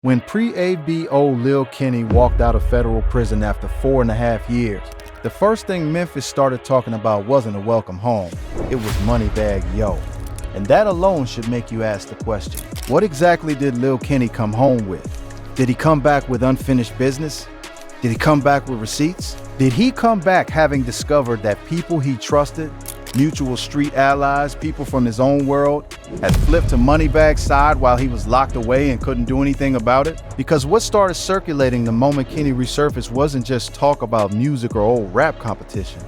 When pre-ABO Lil Kenny walked out of federal prison after 4.5 years, the first thing Memphis started talking about wasn't a welcome home, it was Moneybag Yo. And that alone should make you ask the question, what exactly did Lil Kenny come home with? Did he come back with unfinished business? Did he come back with receipts? Did he come back having discovered that people he trusted, mutual street allies, people from his own world, had flipped to Moneybag's side while he was locked away and couldn't do anything about it? Because what started circulating the moment Kenny resurfaced wasn't just talk about music or old rap competition.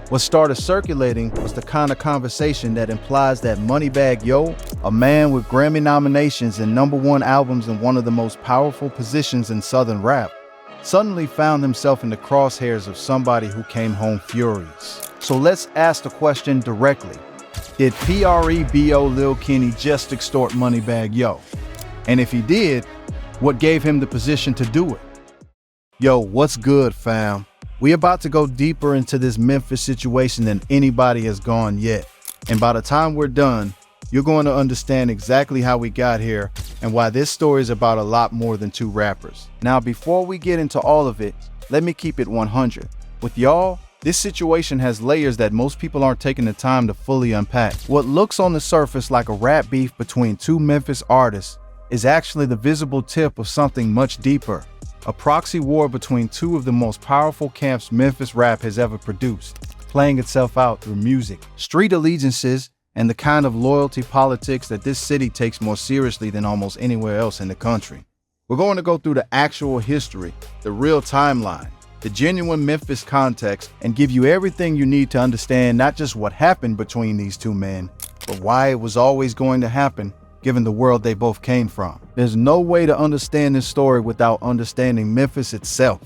What started circulating was the kind of conversation that implies that Moneybag Yo, a man with Grammy nominations and #1 albums in one of the most powerful positions in Southern rap, suddenly found himself in the crosshairs of somebody who came home furious. So let's ask the question directly. Did BEO Lil Kenny just extort Moneybag Yo? And if he did, what gave him the position to do it? Yo, what's good, fam? We about to go deeper into this Memphis situation than anybody has gone yet. And by the time we're done, you're going to understand exactly how we got here and why this story is about a lot more than two rappers. Now, before we get into all of it, let me keep it 100. With y'all, this situation has layers that most people aren't taking the time to fully unpack. What looks on the surface like a rap beef between two Memphis artists is actually the visible tip of something much deeper. A proxy war between two of the most powerful camps Memphis rap has ever produced, playing itself out through music, street allegiances, and the kind of loyalty politics that this city takes more seriously than almost anywhere else in the country. We're going to go through the actual history, the real timeline, the genuine Memphis context, and give you everything you need to understand not just what happened between these two men, but why it was always going to happen, given the world they both came from. There's no way to understand this story without understanding Memphis itself.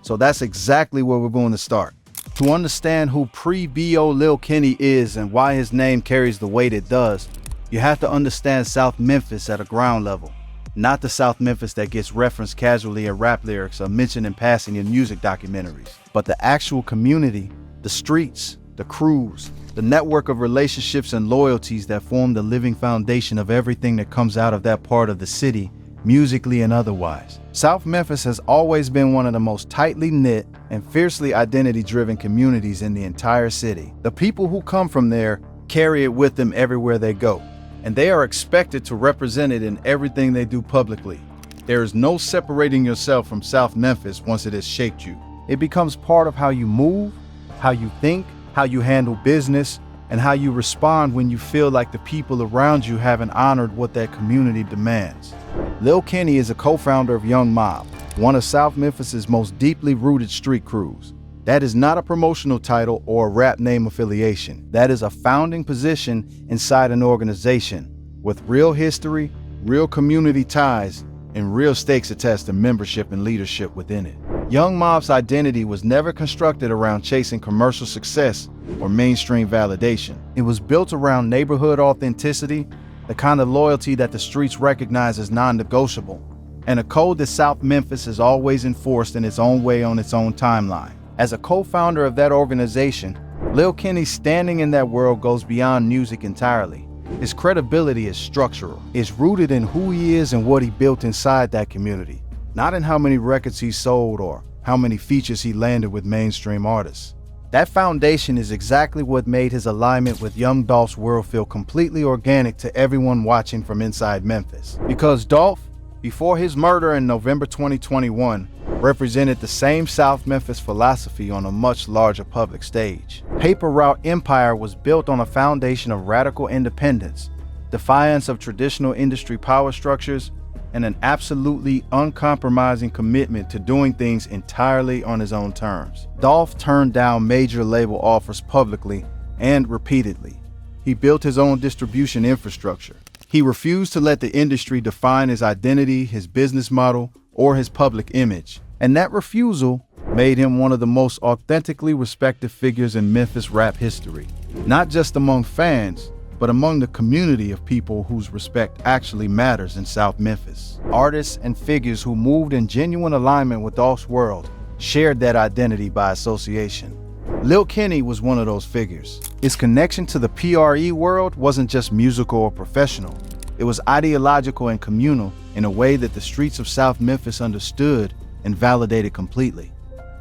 So that's exactly where we're going to start. To understand who pre-BEO Lil Kenny is and why his name carries the weight it does, you have to understand South Memphis at a ground level. Not the South Memphis that gets referenced casually in rap lyrics or mentioned in passing in music documentaries, but the actual community, the streets, the crews, the network of relationships and loyalties that form the living foundation of everything that comes out of that part of the city, musically and otherwise. South Memphis has always been one of the most tightly knit and fiercely identity-driven communities in the entire city. The people who come from there carry it with them everywhere they go, and they are expected to represent it in everything they do publicly. There is no separating yourself from South Memphis once it has shaped you. It becomes part of how you move, how you think, how you handle business, and how you respond when you feel like the people around you haven't honored what that community demands. Lil Kenny is a co-founder of Young Mob, one of South Memphis's most deeply rooted street crews. That is not a promotional title or a rap name affiliation. That is a founding position inside an organization with real history, real community ties, and real stakes attached to membership and leadership within it. Young Mob's identity was never constructed around chasing commercial success or mainstream validation. It was built around neighborhood authenticity, the kind of loyalty that the streets recognize as non-negotiable, and a code that South Memphis has always enforced in its own way on its own timeline. As a co-founder of that organization, Lil Kenny's standing in that world goes beyond music entirely. His credibility is structural. It's rooted in who he is and what he built inside that community, not in how many records he sold or how many features he landed with mainstream artists. That foundation is exactly what made his alignment with young Dolph's world feel completely organic to everyone watching from inside Memphis. Because Dolph, before his murder in November 2021, represented the same South Memphis philosophy on a much larger public stage. Paper Route Empire was built on a foundation of radical independence, defiance of traditional industry power structures, and an absolutely uncompromising commitment to doing things entirely on his own terms. Dolph turned down major label offers publicly and repeatedly. He built his own distribution infrastructure. He refused to let the industry define his identity, his business model, or his public image. And that refusal made him one of the most authentically respected figures in Memphis rap history. Not just among fans, but among the community of people whose respect actually matters in South Memphis. Artists and figures who moved in genuine alignment with Dolph's world shared that identity by association. Lil Kenny was one of those figures. His connection to the PRE world wasn't just musical or professional. It was ideological and communal in a way that the streets of South Memphis understood and validated completely.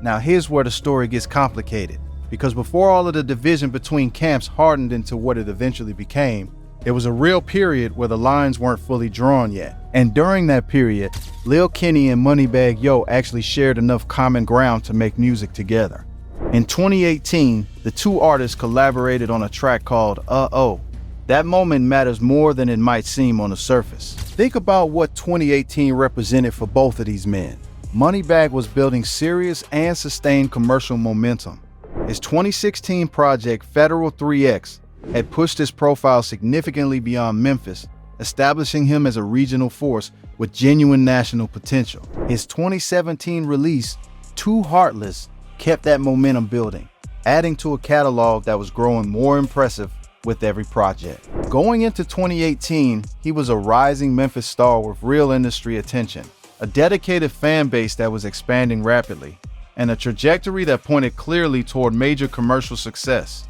Now here's where the story gets complicated, because before all of the division between camps hardened into what it eventually became, there was a real period where the lines weren't fully drawn yet. And during that period, Lil Kenny and Moneybag Yo actually shared enough common ground to make music together. In 2018, the two artists collaborated on a track called Uh-Oh. That moment matters more than it might seem on the surface. Think about what 2018 represented for both of these men. Moneybag was building serious and sustained commercial momentum. His 2016 project, Federal 3X, had pushed his profile significantly beyond Memphis, establishing him as a regional force with genuine national potential. His 2017 release, Too Heartless, kept that momentum building, adding to a catalog that was growing more impressive with every project. Going into 2018, he was a rising Memphis star with real industry attention, a dedicated fan base that was expanding rapidly, and a trajectory that pointed clearly toward major commercial success.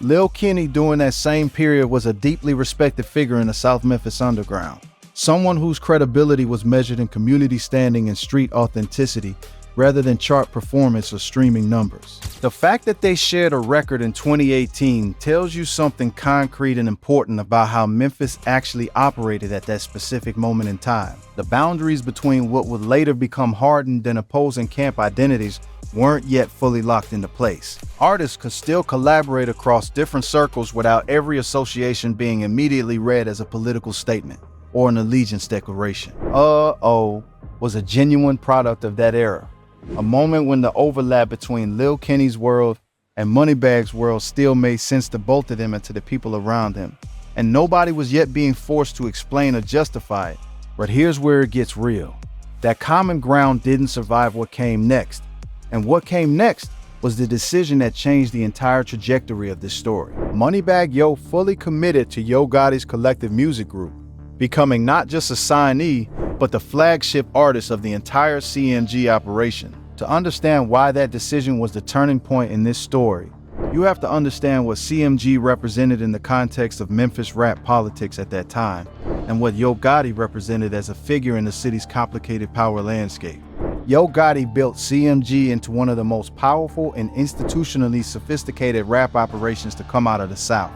Lil Kenny during that same period was a deeply respected figure in the South Memphis underground, someone whose credibility was measured in community standing and street authenticity rather than chart performance or streaming numbers. The fact that they shared a record in 2018 tells you something concrete and important about how Memphis actually operated at that specific moment in time. The boundaries between what would later become hardened and opposing camp identities weren't yet fully locked into place. Artists could still collaborate across different circles without every association being immediately read as a political statement or an allegiance declaration. Uh-Oh was a genuine product of that era, a moment when the overlap between Lil Kenny's world and Moneybag's world still made sense to both of them and to the people around him, and nobody was yet being forced to explain or justify it. But here's where it gets real. That common ground didn't survive what came next. And what came next was the decision that changed the entire trajectory of this story. Moneybag Yo fully committed to Yo Gotti's collective music group, becoming not just a signee, but the flagship artist of the entire CMG operation. To understand why that decision was the turning point in this story, you have to understand what CMG represented in the context of Memphis rap politics at that time, and what Yo Gotti represented as a figure in the city's complicated power landscape. Yo Gotti built CMG into one of the most powerful and institutionally sophisticated rap operations to come out of the South.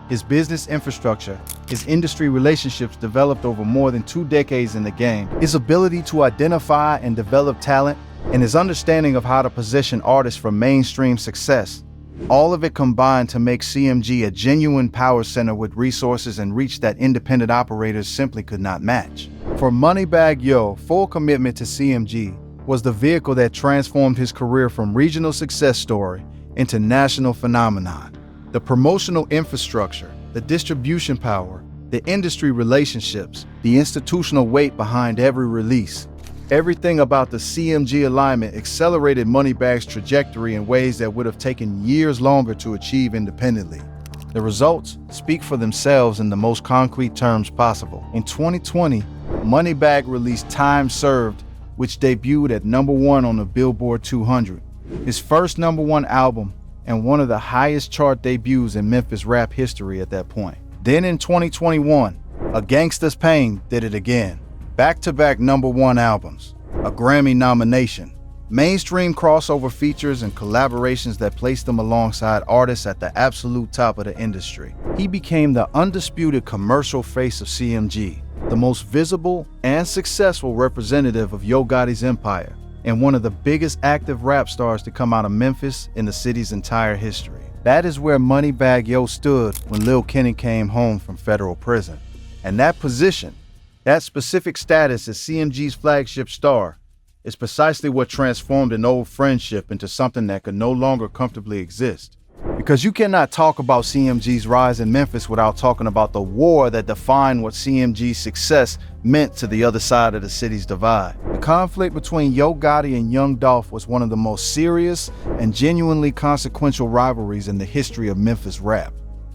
His business infrastructure, his industry relationships developed over more than 2 decades in the game, his ability to identify and develop talent, and his understanding of how to position artists for mainstream success, all of it combined to make CMG a genuine power center with resources and reach that independent operators simply could not match. For Moneybag Yo, full commitment to CMG was the vehicle that transformed his career from regional success story into national phenomenon. The promotional infrastructure, the distribution power, the industry relationships, the institutional weight behind every release. Everything about the CMG alignment accelerated Moneybag's trajectory in ways that would have taken years longer to achieve independently. The results speak for themselves in the most concrete terms possible. In 2020, Moneybag released Time Served, which debuted at #1 on the Billboard 200, his first #1 album and one of the highest chart debuts in Memphis rap history at that point. Then in 2021, A Gangsta's Pain did it again. Back-to-back #1 albums, a Grammy nomination, mainstream crossover features and collaborations that placed him alongside artists at the absolute top of the industry. He became the undisputed commercial face of CMG, the most visible and successful representative of Yo Gotti's empire, and one of the biggest active rap stars to come out of Memphis in the city's entire history. That is where Moneybag Yo stood when Lil Kenny came home from federal prison. And that position, that specific status as CMG's flagship star, is precisely what transformed an old friendship into something that could no longer comfortably exist. Because you cannot talk about CMG's rise in Memphis without talking about the war that defined what CMG's success meant to the other side of the city's divide. The conflict between Yo Gotti and young Dolph was one of the most serious and genuinely consequential rivalries in the history of Memphis rap.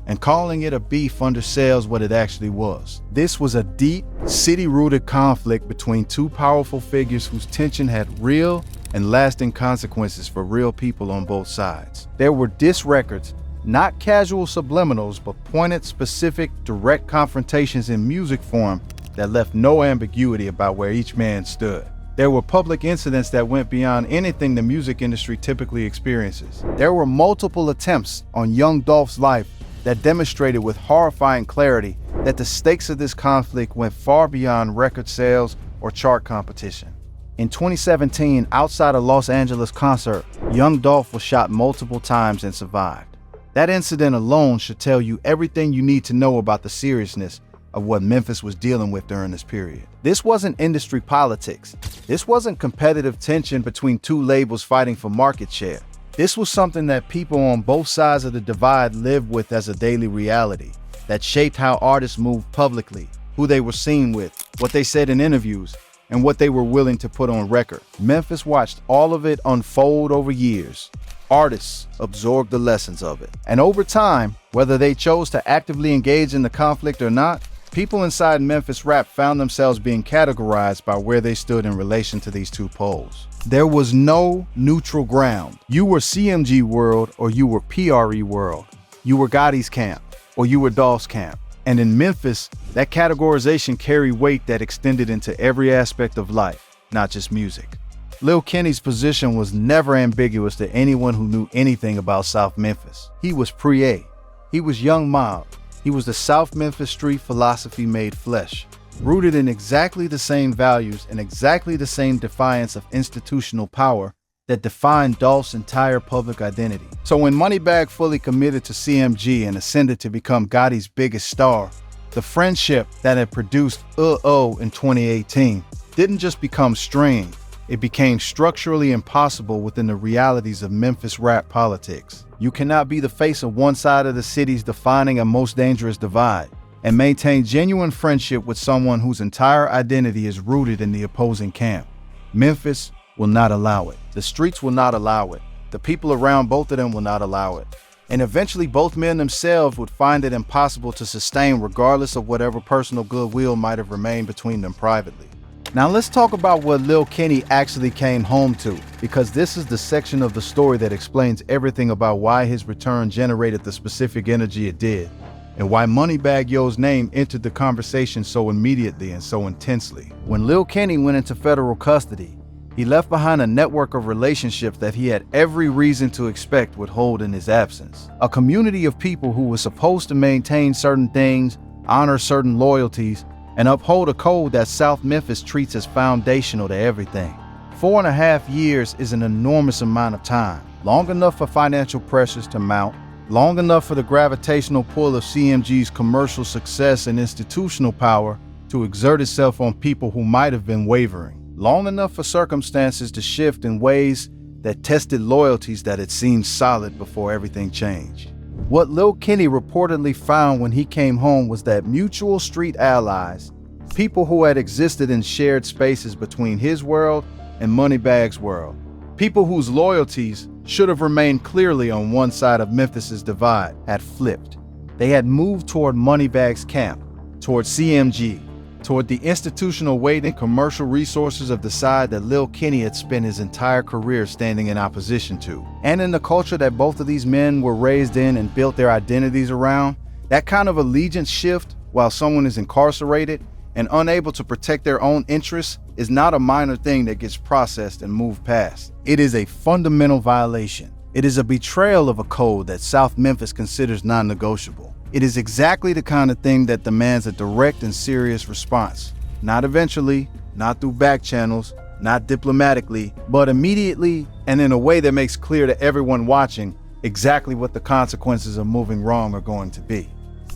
And calling it a beef undersells what it actually was. This was a deep, city-rooted conflict between two powerful figures whose tension had real and lasting consequences for real people on both sides. There were diss records, not casual subliminals, but pointed, specific, direct confrontations in music form that left no ambiguity about where each man stood. There were public incidents that went beyond anything the music industry typically experiences. There were multiple attempts on young Dolph's life that demonstrated with horrifying clarity that the stakes of this conflict went far beyond record sales or chart competition. In 2017, outside a Los Angeles concert, young Dolph was shot multiple times and survived. That incident alone should tell you everything you need to know about the seriousness of what Memphis was dealing with during this period. This wasn't industry politics. This wasn't competitive tension between two labels fighting for market share. This was something that people on both sides of the divide lived with as a daily reality that shaped how artists moved publicly, who they were seen with, what they said in interviews, and what they were willing to put on record. Memphis watched all of it unfold over years. Artists absorbed the lessons of it. And over time, whether they chose to actively engage in the conflict or not, people inside Memphis rap found themselves being categorized by where they stood in relation to these two poles. There was no neutral ground. You were CMG world or you were PRE world. You were Gotti's camp or you were Dolph's camp. And in Memphis, that categorization carried weight that extended into every aspect of life, not just music. Lil Kenny's position was never ambiguous to anyone who knew anything about South Memphis. He was pre-A. He was Young Mob. He was the South Memphis street philosophy made flesh, rooted in exactly the same values and exactly the same defiance of institutional power that defined Dolph's entire public identity. So when Moneybag fully committed to CMG and ascended to become Gotti's biggest star, the friendship that had produced in 2018 didn't just become strained, it became structurally impossible within the realities of Memphis rap politics. You cannot be the face of one side of the city's defining and most dangerous divide and maintain genuine friendship with someone whose entire identity is rooted in the opposing camp. Memphis will not allow it. The streets will not allow it. The people around both of them will not allow it. And eventually both men themselves would find it impossible to sustain regardless of whatever personal goodwill might have remained between them privately. Now let's talk about what Lil Kenny actually came home to, because this is the section of the story that explains everything about why his return generated the specific energy it did, and why Moneybag Yo's name entered the conversation so immediately and so intensely. When Lil Kenny went into federal custody, he left behind a network of relationships that he had every reason to expect would hold in his absence. A community of people who were supposed to maintain certain things, honor certain loyalties, and uphold a code that South Memphis treats as foundational to everything. 4.5 years is an enormous amount of time, long enough for financial pressures to mount, long enough for the gravitational pull of CMG's commercial success and institutional power to exert itself on people who might have been wavering, long enough for circumstances to shift in ways that tested loyalties that had seemed solid before everything changed. What Lil Kenny reportedly found when he came home was that mutual street allies, people who had existed in shared spaces between his world and Moneybag's world, people whose loyalties should have remained clearly on one side of Memphis's divide, had flipped. They had moved toward Moneybag's camp, toward CMG, toward the institutional weight and commercial resources of the side that Lil Kenny had spent his entire career standing in opposition to. And in the culture that both of these men were raised in and built their identities around, that kind of allegiance shift while someone is incarcerated and unable to protect their own interests is not a minor thing that gets processed and moved past. It is a fundamental violation. It is a betrayal of a code that South Memphis considers non-negotiable. It is exactly the kind of thing that demands a direct and serious response. Not eventually, not through back channels, not diplomatically, but immediately and in a way that makes clear to everyone watching exactly what the consequences of moving wrong are going to be.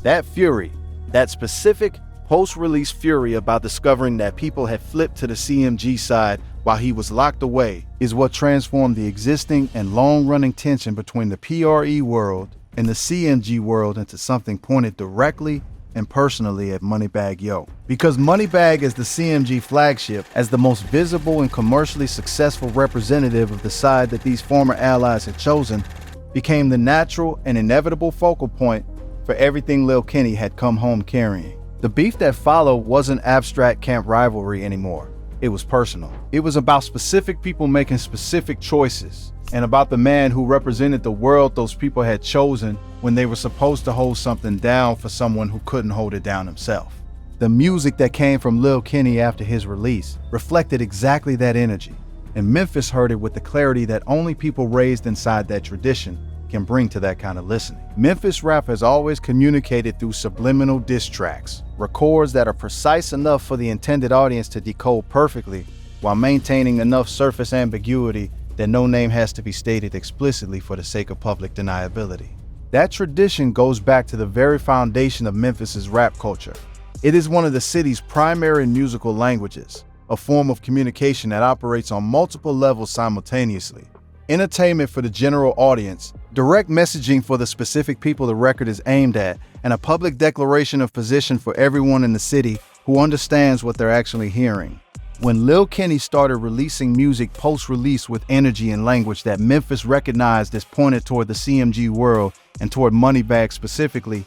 That fury, that specific post-release fury about discovering that people had flipped to the CMG side while he was locked away, is what transformed the existing and long-running tension between the PRE world and the CMG world into something pointed directly and personally at Moneybag Yo. Because Moneybag as the CMG flagship, as the most visible and commercially successful representative of the side that these former allies had chosen, became the natural and inevitable focal point for everything Lil Kenny had come home carrying. The beef that followed wasn't abstract camp rivalry anymore. It was personal. It was about specific people making specific choices, and about the man who represented the world those people had chosen when they were supposed to hold something down for someone who couldn't hold it down himself. The music that came from Lil Kenny after his release reflected exactly that energy, and Memphis heard it with the clarity that only people raised inside that tradition can bring to that kind of listening. Memphis rap has always communicated through subliminal diss tracks, records that are precise enough for the intended audience to decode perfectly, while maintaining enough surface ambiguity that no name has to be stated explicitly for the sake of public deniability. That tradition goes back to the very foundation of Memphis's rap culture. It is one of the city's primary musical languages, a form of communication that operates on multiple levels simultaneously. Entertainment for the general audience, direct messaging for the specific people the record is aimed at, and a public declaration of position for everyone in the city who understands what they're actually hearing. When Lil Kenny started releasing music post-release with energy and language that Memphis recognized as pointed toward the CMG world and toward Moneybag specifically,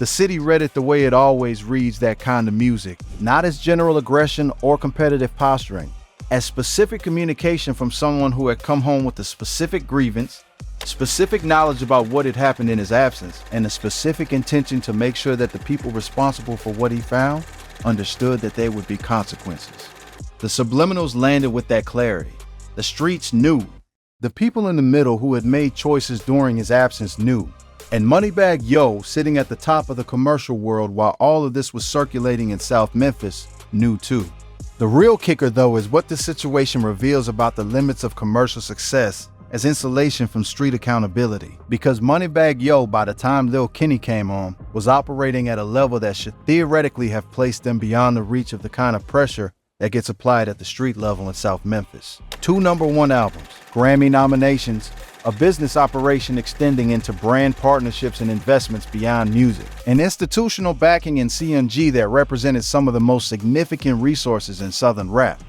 the city read it the way it always reads that kind of music, not as general aggression or competitive posturing, as specific communication from someone who had come home with a specific grievance, specific knowledge about what had happened in his absence, and a specific intention to make sure that the people responsible for what he found understood that there would be consequences. The Subliminals landed with that clarity. The streets knew. The people in the middle who had made choices during his absence knew. And Moneybag Yo, sitting at the top of the commercial world while all of this was circulating in South Memphis, knew too. The real kicker, though, is what this situation reveals about the limits of commercial success as insulation from street accountability. Because Moneybag Yo, by the time Lil Kenny came on, was operating at a level that should theoretically have placed them beyond the reach of the kind of pressure that gets applied at the street level in South Memphis. 2 #1 albums, Grammy nominations, a business operation extending into brand partnerships and investments beyond music, an institutional backing in CMG that represented some of the most significant resources in Southern rap.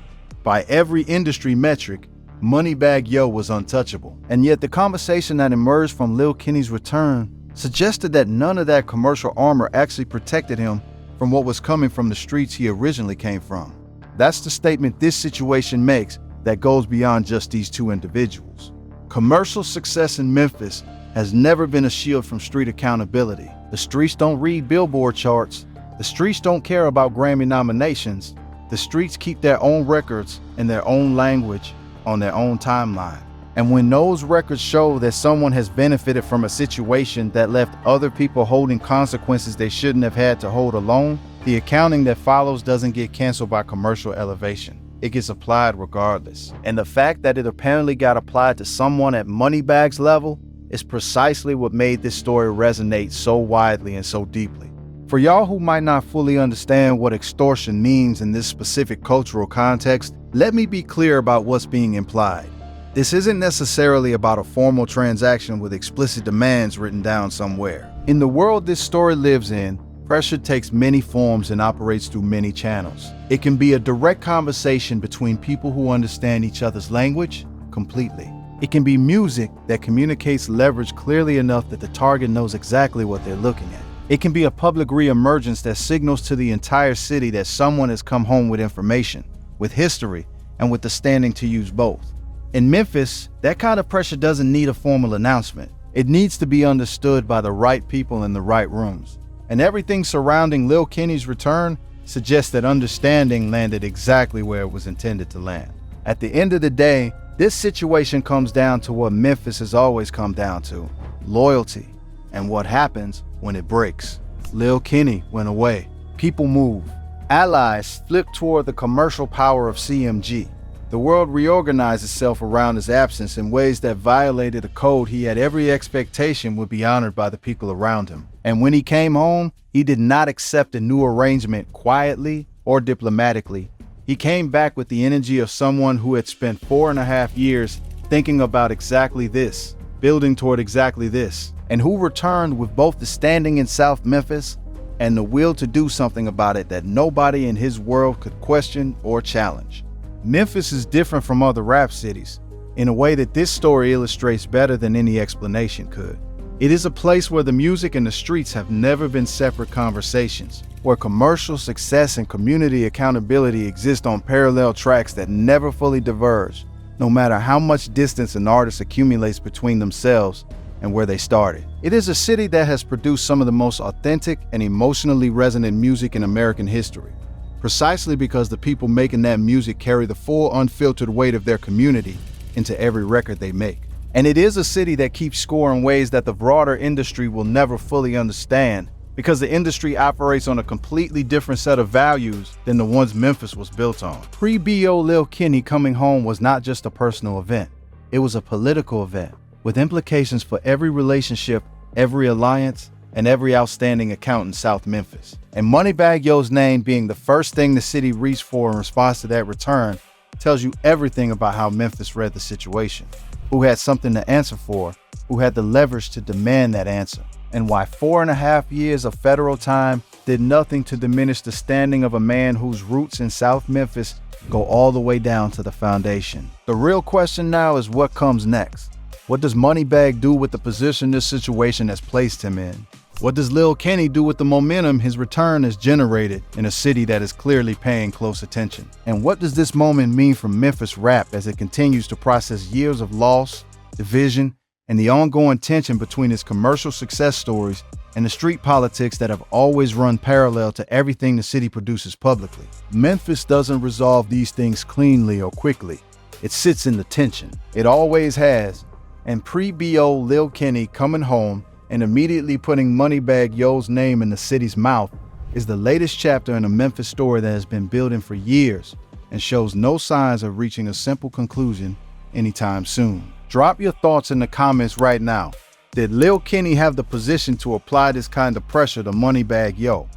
By every industry metric, Moneybag Yo was untouchable. And yet the conversation that emerged from Lil Kenny's return suggested that none of that commercial armor actually protected him from what was coming from the streets he originally came from. That's the statement this situation makes that goes beyond just these 2 individuals. Commercial success in Memphis has never been a shield from street accountability. The streets don't read Billboard charts. The streets don't care about Grammy nominations. The streets keep their own records in their own language on their own timeline. And when those records show that someone has benefited from a situation that left other people holding consequences they shouldn't have had to hold alone, the accounting that follows doesn't get canceled by commercial elevation. It gets applied regardless. And the fact that it apparently got applied to someone at Moneybag's level is precisely what made this story resonate so widely and so deeply. For y'all who might not fully understand what extortion means in this specific cultural context, let me be clear about what's being implied. This isn't necessarily about a formal transaction with explicit demands written down somewhere. In the world this story lives in, pressure takes many forms and operates through many channels. It can be a direct conversation between people who understand each other's language completely. It can be music that communicates leverage clearly enough that the target knows exactly what they're looking at. It can be a public reemergence that signals to the entire city that someone has come home with information, with history, and with the standing to use both. In Memphis, that kind of pressure doesn't need a formal announcement. It needs to be understood by the right people in the right rooms. And everything surrounding Lil Kenny's return suggests that understanding landed exactly where it was intended to land. At the end of the day, this situation comes down to what Memphis has always come down to: loyalty, and what happens when it breaks. Lil Kenny went away. People moved. Allies flipped toward the commercial power of CMG. The world reorganized itself around his absence in ways that violated a code he had every expectation would be honored by the people around him. And when he came home, he did not accept a new arrangement quietly or diplomatically. He came back with the energy of someone who had spent 4.5 years thinking about exactly this, building toward exactly this, and who returned with both the standing in South Memphis and the will to do something about it that nobody in his world could question or challenge. Memphis is different from other rap cities in a way that this story illustrates better than any explanation could. It is a place where the music and the streets have never been separate conversations, where commercial success and community accountability exist on parallel tracks that never fully diverge, no matter how much distance an artist accumulates between themselves and where they started. It is a city that has produced some of the most authentic and emotionally resonant music in American history, precisely because the people making that music carry the full, unfiltered weight of their community into every record they make. And it is a city that keeps score in ways that the broader industry will never fully understand, because the industry operates on a completely different set of values than the ones Memphis was built on. Pre-BEO Lil Kenny coming home was not just a personal event. It was a political event with implications for every relationship, every alliance, and every outstanding account in South Memphis. And Moneybag Yo's name being the first thing the city reached for in response to that return tells you everything about how Memphis read the situation, who had something to answer for, who had the leverage to demand that answer, and why 4.5 years of federal time did nothing to diminish the standing of a man whose roots in South Memphis go all the way down to the foundation. The real question now is what comes next. What does Moneybag do with the position this situation has placed him in? What does Lil Kenny do with the momentum his return has generated in a city that is clearly paying close attention? And what does this moment mean for Memphis rap as it continues to process years of loss, division, and the ongoing tension between its commercial success stories and the street politics that have always run parallel to everything the city produces publicly? Memphis doesn't resolve these things cleanly or quickly. It sits in the tension. It always has. And pre-BEO Lil Kenny coming home and immediately putting Moneybag Yo's name in the city's mouth is the latest chapter in a Memphis story that has been building for years and shows no signs of reaching a simple conclusion anytime soon. Drop your thoughts in the comments right now. Did Lil Kenny have the position to apply this kind of pressure to Moneybag Yo?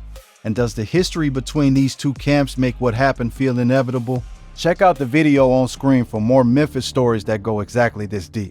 And does the history between these two camps make what happened feel inevitable? Check out the video on screen for more Memphis stories that go exactly this deep.